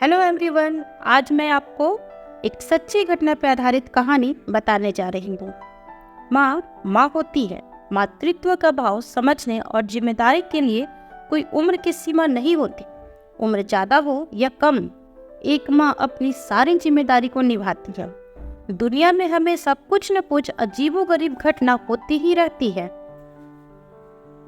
Hello everyone, आज मैं आपको एक सच्ची घटना पर आधारित कहानी बताने जा रही हूँ। माँ होती है। मातृत्व का भाव समझने और जिम्मेदारी के लिए कोई उम्र की सीमा नहीं होती। उम्र ज़्यादा हो या कम, एक माँ अपनी सारी जिम्मेदारी को निभाती है। दुनिया में हमें सब कुछ न कुछ अजीबोगरीब घटना होती ही रहती है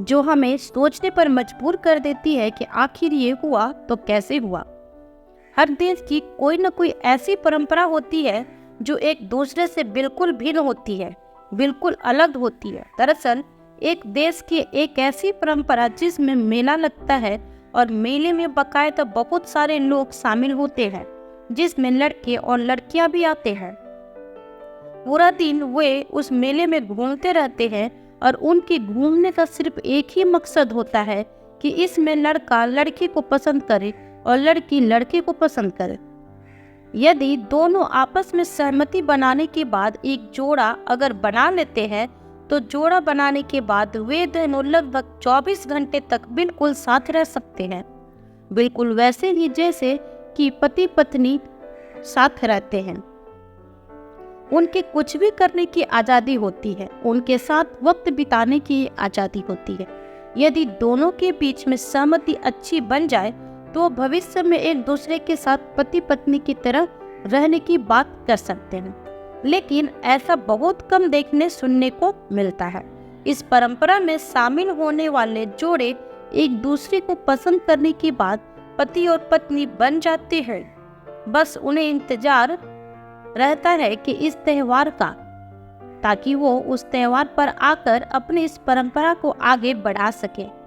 जो हमें सोचने पर मजबूर कर देती है कि आखिर ये हुआ तो कैसे हुआ। हर देश की कोई न कोई ऐसी परंपरा होती है जो एक दूसरे से बिल्कुल भिन्न होती है, बिल्कुल अलग होती है। दरअसल एक देश की एक ऐसी परंपरा जिसमें मेला लगता है और मेले में बाकायदा बहुत सारे लोग शामिल होते हैं, जिसमें लड़के और लड़कियां भी आते हैं। पूरा दिन वे उस मेले में घूमते रहते हैं और उनके घूमने का सिर्फ एक ही मकसद होता है कि इसमें लड़का लड़की को पसंद करे और लड़की लड़के को पसंद करे। यदि दोनों आपस में सहमति बनाने के बाद एक जोड़ा अगर बना लेते हैं तो जोड़ा बनाने के बाद वे दोनों लगभग 24 घंटे तक बिल्कुल साथ रह सकते हैं, बिल्कुल वैसे ही जैसे कि पति पत्नी साथ रहते हैं। उनके कुछ भी करने की आज़ादी होती है, उनके साथ वक्त बिताने की आज़ादी होती है। यदि दोनों के बीच में सहमति अच्छी बन जाए तो भविष्य में एक दूसरे के साथ पति पत्नी की तरह रहने की बात कर सकते हैं, लेकिन ऐसा बहुत कम देखने सुनने को मिलता है। इस परंपरा में शामिल होने वाले जोड़े एक दूसरे को पसंद करने के बाद पति और पत्नी बन जाते हैं। बस उन्हें इंतजार रहता है कि इस त्योहार का, ताकि वो उस त्योहार पर आकर अपनी इस परंपरा को आगे बढ़ा सके।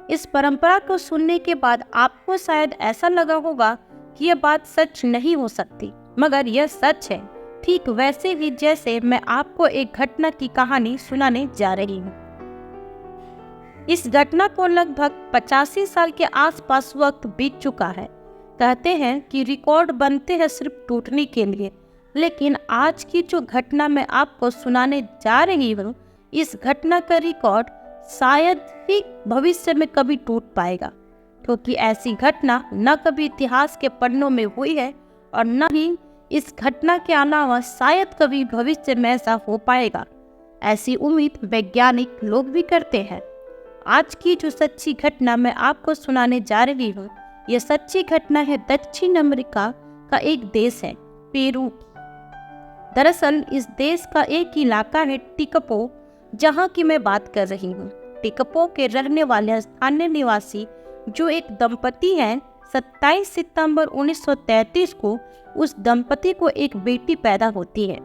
इस परंपरा को सुनने के बाद आपको शायद ऐसा लगा होगा कि यह बात सच नहीं हो सकती, मगर यह सच है, ठीक वैसे ही जैसे मैं आपको एक घटना की कहानी सुनाने जा रही हूँ। इस घटना को लगभग 85 साल के आसपास वक्त बीत चुका है। कहते हैं कि रिकॉर्ड बनते हैं सिर्फ टूटने के लिए, लेकिन आज की जो घटना मैं आपको सुनाने जा रही हूँ, इस घटना का रिकॉर्ड शायद ही भविष्य में कभी टूट पाएगा, क्योंकि ऐसी घटना न कभी इतिहास के पन्नों में हुई है और न ही इस घटना के अलावा शायद कभी भविष्य में ऐसा हो पाएगा। ऐसी उम्मीद वैज्ञानिक लोग भी करते हैं। आज की जो सच्ची घटना मैं आपको सुनाने जा रही हूँ, यह सच्ची घटना है दक्षिण अमेरिका का एक देश है, पेरू। दरअसल इस देश का एक इलाका है टिकपो, जहाँ की मैं बात कर रही हूँ। टिकपो के रहने वाले स्थानीय निवासी जो एक दंपति हैं, 27 सितंबर 1933 को उस दंपति को एक बेटी पैदा होती है।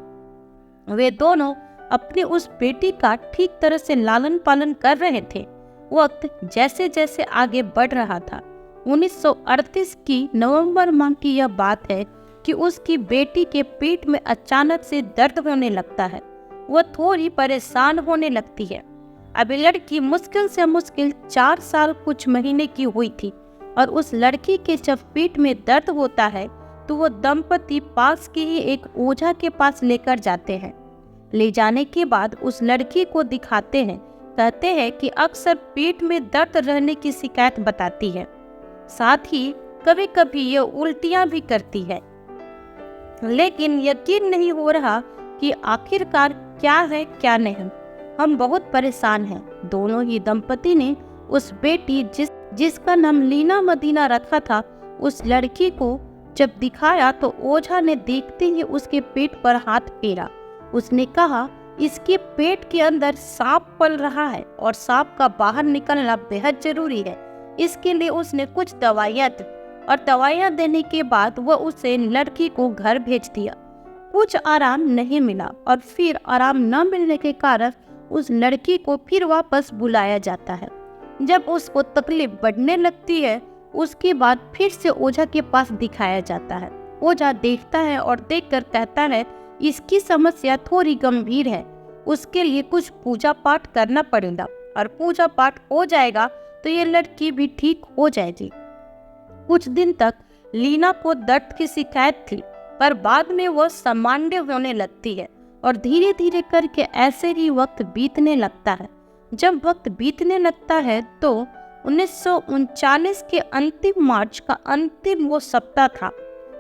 वे दोनों अपनी उस बेटी का ठीक तरह से लालन पालन कर रहे थे। वक्त जैसे जैसे आगे बढ़ रहा था। 1938 की नवंबर माह की यह बात है कि उसकी बेटी के पेट में अचानक से दर्द होने लगता है। वह थोड़ी परेशान होने लगती है। अभी लड़की मुश्किल से मुश्किल 4 साल कुछ महीने की हुई थी और उस लड़की के जब पेट में दर्द होता है तो वो दंपति पास के ही एक ओझा के पास लेकर जाते हैं। ले जाने के बाद उस लड़की को दिखाते हैं। कहते हैं कि अक्सर पेट में दर्द रहने की शिकायत बताती है, साथ ही कभी कभी ये उल्टियां भी करती है, लेकिन यकीन नहीं हो रहा कि आखिरकार क्या है क्या नहीं। हम बहुत परेशान हैं। दोनों ही दंपति ने उस बेटी जिसका नाम लीना मदीना रखा था, उस लड़की को जब दिखाया तो ओझा ने देखते ही उसके पेट पर हाथ फेरा। उसने कहा, इसके पेट के अंदर सांप पल रहा है और सांप का बाहर निकलना बेहद जरूरी है। इसके लिए उसने कुछ दवाइयाँ दी और दवाइयाँ देने के बाद वह उसे लड़की को घर भेज दिया। कुछ आराम नहीं मिला और फिर आराम न मिलने के कारण उस लड़की को फिर वापस बुलाया जाता है। जब उसको तकलीफ बढ़ने लगती है, उसके बाद फिर से ओझा के पास दिखाया जाता है। ओझा देखता है और देखकर कहता है, इसकी समस्या थोड़ी गंभीर है, उसके लिए कुछ पूजा पाठ करना पड़ेगा और पूजा पाठ हो जाएगा तो ये लड़की भी ठीक हो जाएगी। कुछ दिन तक लीना को दर्द की शिकायत थी, पर बाद में वह सामान्य होने लगती है और धीरे धीरे करके ऐसे ही वक्त बीतने लगता है। जब वक्त बीतने लगता है तो 1939 के अंतिम मार्च का अंतिम वो सप्ताह था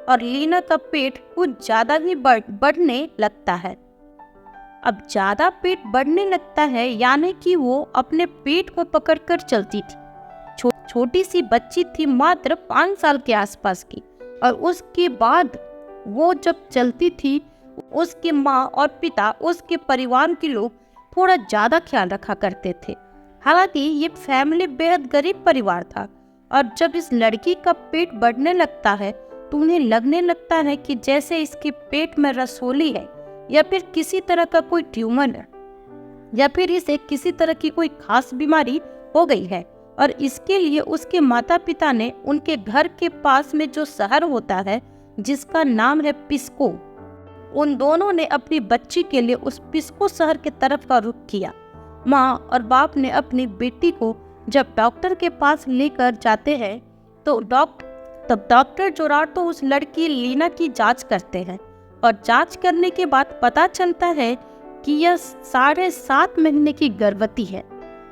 और लीना का पेट कुछ ज्यादा ही बढ़ने लगता है। अब ज्यादा पेट बढ़ने लगता है यानी कि वो अपने पेट को पकड़कर चलती थी। छोटी सी बच्ची थी, मात्र 5 साल के आसपास की, और उसके बाद वो जब चलती थी उसकी माँ और पिता, उसके परिवार के लोग थोड़ा ज्यादा ख्याल रखा करते थे। हालांकि ये फैमिली बेहद गरीब परिवार था, और जब इस लड़की का पेट बढ़ने लगता है तो उन्हें लगने लगता है कि जैसे इसके पेट में रसोली है, या फिर किसी तरह का कोई ट्यूमर है, या फिर इसे किसी तरह की कोई खास बीमारी हो गई है। और इसके लिए उसके माता पिता ने उनके घर के पास में जो शहर होता है जिसका नाम है पिस्को, उन दोनों ने अपनी बच्ची के लिए उस पिस्को शहर के तरफ का रुख किया। माँ और बाप ने अपनी बेटी को जब डॉक्टर के पास लेकर जाते हैं तो डॉक्टर जोरार्दो उस लड़की लीना की जांच करते हैं, और जांच करने के बाद पता चलता है कि यह 7.5 महीने की गर्भवती है।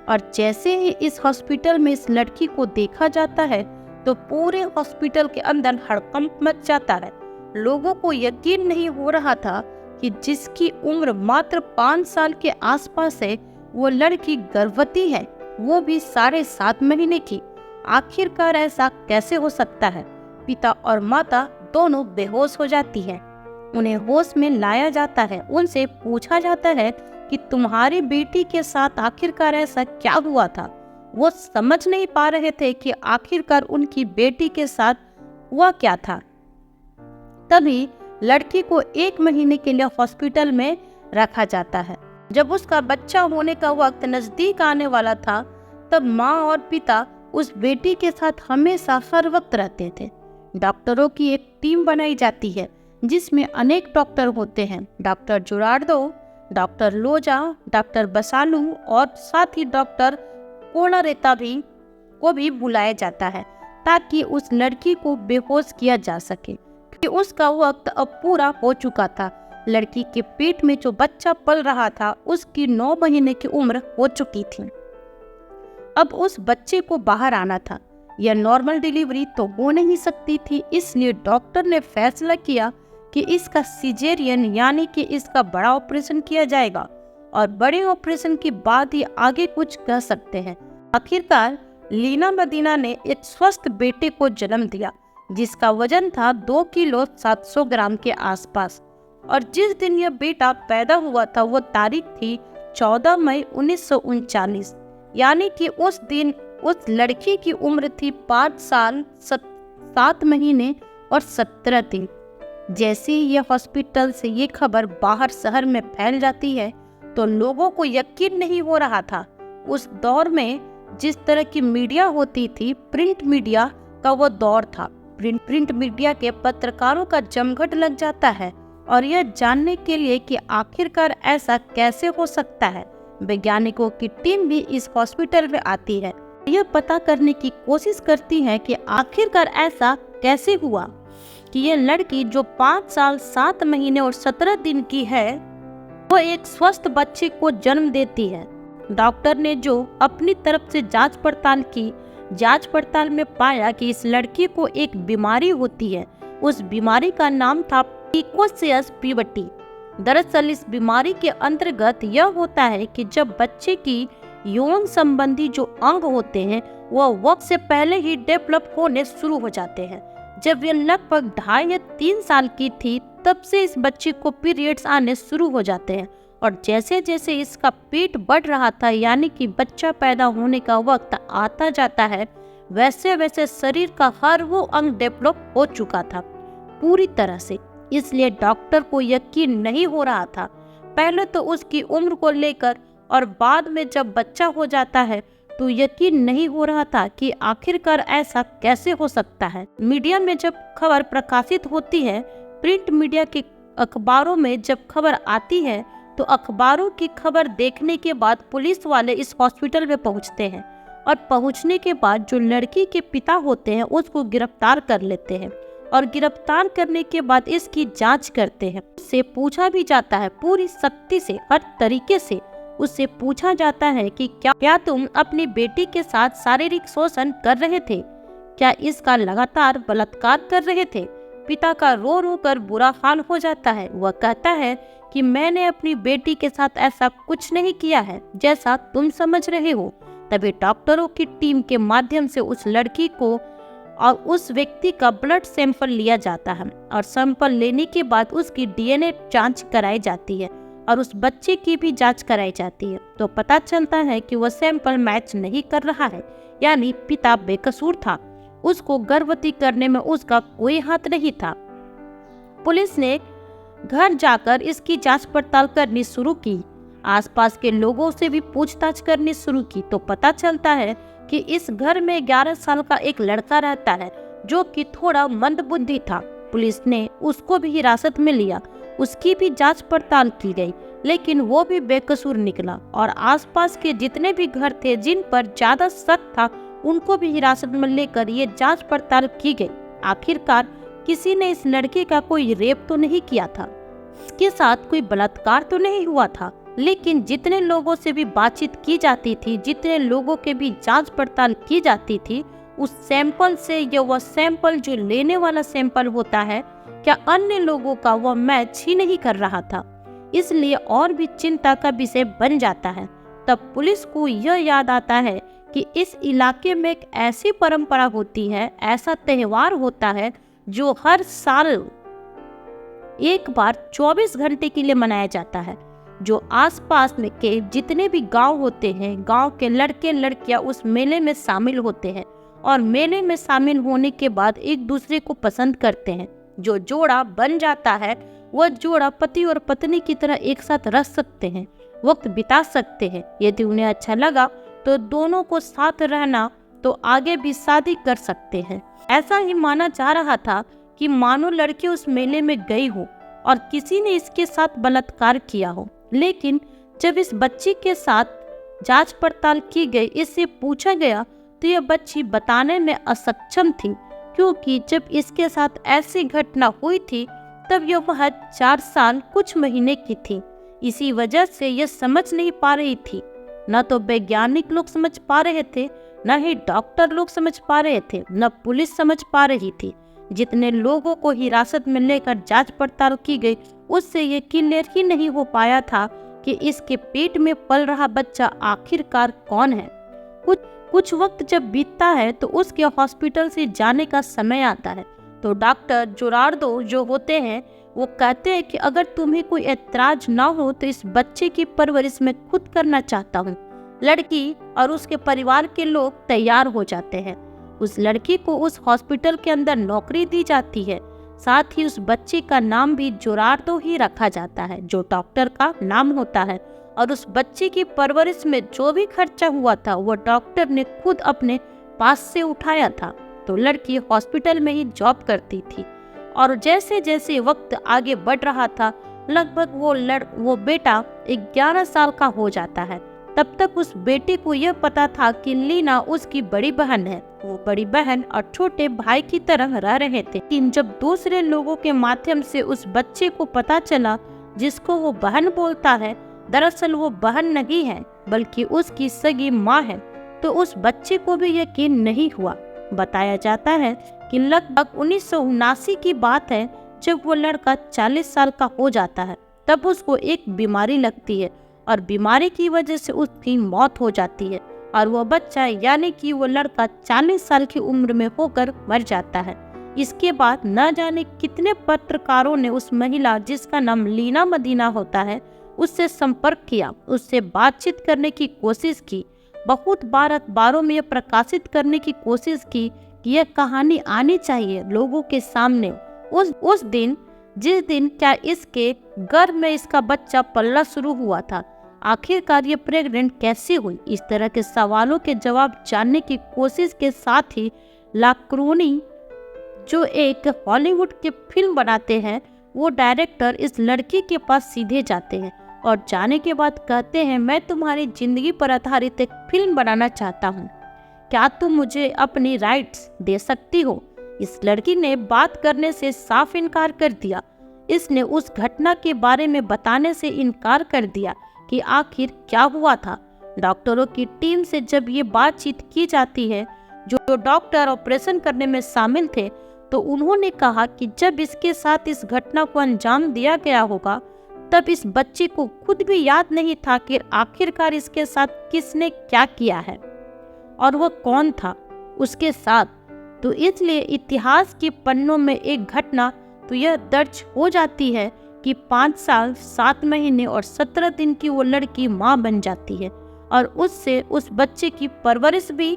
और जैसे ही इस हॉस्पिटल में इस लड़की को देखा जाता है तो पूरे हॉस्पिटल के अंदर हड़कंप मच जाता है। लोगों को यकीन नहीं हो रहा था कि जिसकी उम्र मात्र 5 साल के आसपास है वो लड़की गर्भवती है, वो भी 7.5 महीने की। आखिरकार ऐसा कैसे हो सकता है? पिता और माता दोनों बेहोश हो जाती है। उन्हें होश में लाया जाता है, उनसे पूछा जाता है कि तुम्हारी बेटी के साथ आखिरकार ऐसा क्या हुआ था। वो समझ नहीं पा रहे थे कि आखिरकार उनकी बेटी के साथ हुआ क्या था। तभी लड़की को 1 महीने के लिए हॉस्पिटल में रखा जाता है। जब उसका बच्चा होने का वक्त नजदीक आने वाला था तब माँ और पिता उस बेटी के साथ हमेशा हर वक्त रहते थे। डॉक्टरों की एक टीम बनाई जाती है जिसमें अनेक डॉक्टर होते हैं। डॉक्टर जोरार्दो, डॉक्टर लोजा, डॉक्टर बसालू और साथ ही डॉक्टर कोनारेता को भी बुलाया जाता है ताकि उस लड़की को बेहोश किया जा सके, क्योंकि उसका वक्त अब पूरा हो चुका था। लड़की के पेट में जो बच्चा पल रहा था उसकी 9 महीने की उम्र हो चुकी थी। अब उस बच्चे को बाहर आना था। यह नॉर्मल डिलीवरी तो हो नहीं सकती थी, इसलिए डॉक्टर ने फैसला किया कि इसका सिजेरियन यानी कि इसका बड़ा ऑपरेशन किया जाएगा, और बड़े ऑपरेशन के बाद ही आगे कुछ कह सकते हैं। आखिरकार लीना मदीना ने एक स्वस्थ बेटे को जन्म दिया जिसका वजन था 2 किलो 700 ग्राम के आसपास। और जिस दिन यह बेटा पैदा हुआ था वो तारीख थी 14 मई 1939, यानी कि उस दिन उस लड़की की उम्र थी 5 साल 7 महीने और 17 दिन। जैसे ही यह हॉस्पिटल से ये खबर बाहर शहर में फैल जाती है तो लोगों को यकीन नहीं हो रहा था। उस दौर में जिस तरह की मीडिया होती थी, प्रिंट मीडिया का वो दौर था। प्रिंट मीडिया के पत्रकारों का जमघट लग जाता है, और यह जानने के लिए कि आखिरकार ऐसा कैसे हो सकता है, वैज्ञानिकों की टीम भी इस हॉस्पिटल में आती है। यह पता करने की कोशिश करती है कि आखिरकार ऐसा कैसे हुआ कि यह लड़की जो 5 साल 7 महीने और 17 दिन की है वो एक स्वस्थ बच्चे को जन्म देती है। डॉक्टर ने जो अपनी तरफ से जांच पड़ताल में पाया कि इस लड़की को एक बीमारी होती है। उस बीमारी का नाम था पिकोसियस प्यूबर्टी। दरअसल इस बीमारी के अंतर्गत यह होता है कि जब बच्चे की यौन संबंधी जो अंग होते हैं वह वक्त से पहले ही डेवलप होने शुरू हो जाते हैं। जब यह लगभग 2.5 या 3 साल की थी तब से इस बच्चे को पीरियड्स आने शुरू हो जाते हैं, और जैसे जैसे इसका पेट बढ़ रहा था यानी कि बच्चा पैदा होने का वक्त आता जाता है, वैसे वैसे शरीर का हर वो अंग डेवलप हो चुका था पूरी तरह से। इसलिए डॉक्टर को यकीन नहीं हो रहा था, पहले तो उसकी उम्र को लेकर, और बाद में जब बच्चा हो जाता है तो यकीन नहीं हो रहा था कि आखिरकार ऐसा कैसे हो सकता है। मीडिया में जब खबर प्रकाशित होती है, प्रिंट मीडिया के अखबारों में जब खबर आती है तो अखबारों की खबर देखने के बाद पुलिस वाले इस हॉस्पिटल में पहुंचते हैं, और पहुंचने के बाद जो लड़की के पिता होते हैं उसको गिरफ्तार कर लेते हैं, और गिरफ्तार करने के बाद इसकी जांच करते हैं। उससे पूछा भी जाता है पूरी सख्ती से, हर तरीके से उससे पूछा जाता है कि क्या तुम अपनी बेटी के साथ शारीरिक शोषण कर रहे थे, क्या इसका लगातार बलात्कार कर रहे थे, पिता का रो रो कर बुरा हाल हो जाता है। वह कहता है कि मैंने अपनी बेटी के साथ ऐसा कुछ नहीं किया है जैसा तुम समझ रहे हो। तभी डॉक्टरों की टीम के माध्यम से उस लड़की को और उस व्यक्ति का ब्लड सैंपल लिया जाता है और सैंपल लेने के बाद उसकी डीएनए जांच कराई जाती है और उस बच्चे की भी जांच कराई जाती है। तो पता चलता है कि वह सैंपल मैच नहीं कर रहा है, यानी पिता बेकसूर था। उसको गर्भवती करने में उसका कोई हाथ नहीं था। पुलिस ने घर जाकर इसकी जांच पड़ताल करनी शुरू की। आसपास के लोगों से भी पूछताछ करनी शुरू की तो पता चलता है कि इस घर में 11 साल का एक लड़का रहता है जो कि थोड़ा मंदबुद्धि था। पुलिस ने उसको भी हिरासत में लिया। उसकी भी जांच पड़ताल की गई, लेकिन वो भी बेकसूर निकला और आसपास के जितने भी घर थे जिन पर ज्यादा शक था उनको भी हिरासत में लेकर ये जांच पड़ताल की गई। आखिरकार किसी ने इस लड़के का कोई रेप तो नहीं किया था, इसके साथ कोई बलात्कार तो नहीं हुआ था, लेकिन जितने लोगों से भी बातचीत की जाती थी, जितने लोगों के भी जांच पड़ताल की जाती थी, उस सैंपल से या वह सैंपल जो लेने वाला सैंपल होता है क्या अन्य लोगों का वह मैच ही नहीं कर रहा था। इसलिए और भी चिंता का विषय बन जाता है। तब पुलिस को यह याद आता है कि इस इलाके में एक ऐसी परंपरा होती है, ऐसा त्योहार होता है जो हर साल एक बार 24 घंटे के लिए मनाया जाता है। जो आसपास में के जितने भी गांव होते हैं, गांव के लड़के लड़कियां उस मेले में शामिल होते हैं और मेले में शामिल होने के बाद एक दूसरे को पसंद करते हैं। जो जोड़ा बन जाता है वह जोड़ा पति और पत्नी की तरह एक साथ रह सकते हैं, वक्त बिता सकते हैं। यदि उन्हें अच्छा लगा तो दोनों को साथ रहना तो आगे भी शादी कर सकते हैं। ऐसा ही माना जा रहा था कि मानो लड़की उस मेले में गई हो और किसी ने इसके साथ बलात्कार किया हो। लेकिन जब इस बच्ची के साथ जांच पड़ताल की गई, इससे पूछा गया तो यह बच्ची बताने में असक्षम थी, क्योंकि जब इसके साथ ऐसी घटना हुई थी तब यह वह 4 साल कुछ महीने की थी। इसी वजह से यह समझ नहीं पा रही थी। न तो वैज्ञानिक लोग समझ पा रहे थे, न ही डॉक्टर लोग समझ पा रहे थे, न पुलिस समझ पा रही थी। जितने लोगों को हिरासत में लेकर जांच पड़ताल की गई उससे ये क्लियर ही नहीं हो पाया था कि इसके पेट में पल रहा बच्चा आखिरकार कौन है। कुछ वक्त जब बीतता है तो उसके हॉस्पिटल से जाने का समय आता है तो डॉक्टर जोरार्दो जो होते हैं वो कहते हैं कि अगर तुम्हें कोई ऐतराज ना हो तो इस बच्चे की परवरिश मैं खुद करना चाहता हूँ। लड़की और उसके परिवार के लोग तैयार हो जाते हैं। उस लड़की को उस हॉस्पिटल के अंदर नौकरी दी जाती है। साथ ही उस बच्चे का नाम भी जोरार्दो ही रखा जाता है, जो डॉक्टर का नाम होता है। और उस बच्चे की परवरिश में जो भी खर्चा हुआ था वो डॉक्टर ने खुद अपने पास से उठाया था। तो लड़की हॉस्पिटल में ही जॉब करती थी और जैसे जैसे वक्त आगे बढ़ रहा था लगभग वो बेटा 11 साल का हो जाता है। तब तक उस बेटे को यह पता था कि लीना उसकी बड़ी बहन है। वो बड़ी बहन और छोटे भाई की तरह रह रहे थे। लेकिन जब दूसरे लोगों के माध्यम से उस बच्चे को पता चला जिसको वो बहन बोलता है दरअसल वो बहन नहीं है बल्कि उसकी सगी माँ है, तो उस बच्चे को भी यकीन नहीं हुआ। बताया जाता है कि लगभग 1979 की बात है जब वो लड़का 40 साल का हो जाता है। तब उसको एक बीमारी लगती है और बीमारी की वजह से उसकी मौत हो जाती है और वो बच्चा यानी कि वो लड़का 40 साल की उम्र में होकर मर जाता है। इसके बाद न जाने कितने पत्रकारों ने उस महिला जिसका नाम लीना मदीना होता है उससे संपर्क किया, उससे बातचीत करने की कोशिश की। बहुत बार अखबारों में यह प्रकाशित करने की कोशिश की कि यह कहानी आनी चाहिए लोगों के सामने। उस दिन जिस दिन क्या इसके गर्भ में इसका बच्चा पलना शुरू हुआ था, आखिरकार ये प्रेग्नेंट कैसे हुई, इस तरह के सवालों के जवाब जानने की कोशिश के साथ ही लाक्रोनी जो एक हॉलीवुड की फिल्म बनाते हैं वो डायरेक्टर इस लड़की के पास सीधे जाते हैं और जाने के बाद कहते हैं मैं तुम्हारी जिंदगी पर आधारित एक फिल्म बनाना चाहता हूँ, क्या तुम मुझे अपनी राइट्स दे सकती हो। इस लड़की ने बात करने से साफ इनकार कर दिया। इसने उस घटना के बारे में बताने से इनकार कर दिया कि आखिर क्या हुआ था। डॉक्टरों की टीम से जब ये बातचीत की जाती है, जो डॉक्टर ऑपरेशन करने में शामिल थे, तो उन्होंने कहा कि जब इसके साथ इस घटना को अंजाम दिया गया होगा तब इस बच्चे को खुद भी याद नहीं था कि आखिरकार इसके साथ किसने क्या किया है और वह कौन था उसके साथ। तो इसलिए इतिहास के पन्नों में एक घटना तो यह दर्ज हो जाती है कि 5 साल 7 महीने और 17 दिन की वो लड़की माँ बन जाती है और उससे उस बच्चे की परवरिश भी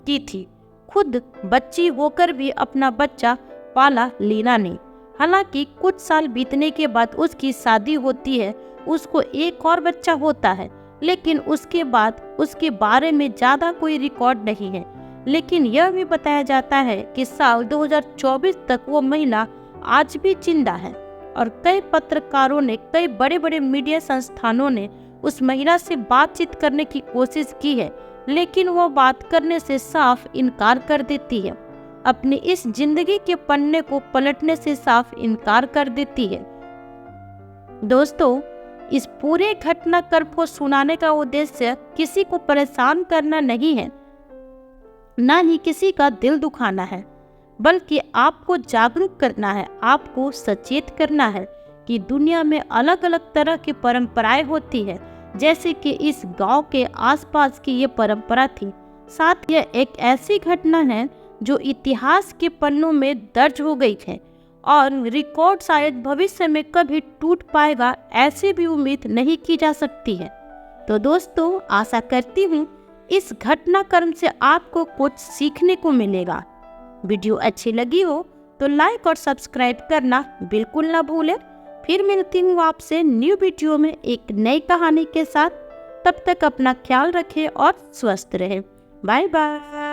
की थी। खुद बच्ची होकर भी अपना बच्चा पाला लीना ने। हालांकि कुछ साल बीतने के बाद उसकी शादी होती है, उसको एक और बच्चा होता है, लेकिन उसके बाद उसके बारे में ज़्यादा कोई रिकॉर्ड नहीं है। लेकिन यह भी बताया जाता है कि साल 2024 तक वो महिला आज भी जिंदा है और कई पत्रकारों ने, कई बड़े बड़े मीडिया संस्थानों ने उस महिला से बातचीत करने की कोशिश की है, लेकिन वो बात करने से साफ इनकार कर देती है। अपनी इस जिंदगी के पन्ने को पलटने से साफ इनकार कर देती है। दोस्तों, इस पूरे घटनाक्रम को सुनाने का उद्देश्य किसी को परेशान करना नहीं है, ना ही किसी का दिल दुखाना है, बल्कि आपको जागरूक करना है, आपको सचेत करना है कि दुनिया में अलग अलग तरह की परंपराएं होती है। जैसे कि इस गांव के आसपास की ये परंपरा थी। साथ यह एक ऐसी घटना है जो इतिहास के पन्नों में दर्ज हो गई है और रिकॉर्ड शायद भविष्य में कभी टूट पाएगा, ऐसी भी उम्मीद नहीं की जा सकती है। तो दोस्तों, आशा करती हूँ इस घटनाक्रम से आपको कुछ सीखने को मिलेगा। वीडियो अच्छी लगी हो तो लाइक और सब्सक्राइब करना बिल्कुल ना भूलें। फिर मिलती हूँ आपसे न्यू वीडियो में एक नई कहानी के साथ। तब तक अपना ख्याल रखें और स्वस्थ रहें। Bye bye.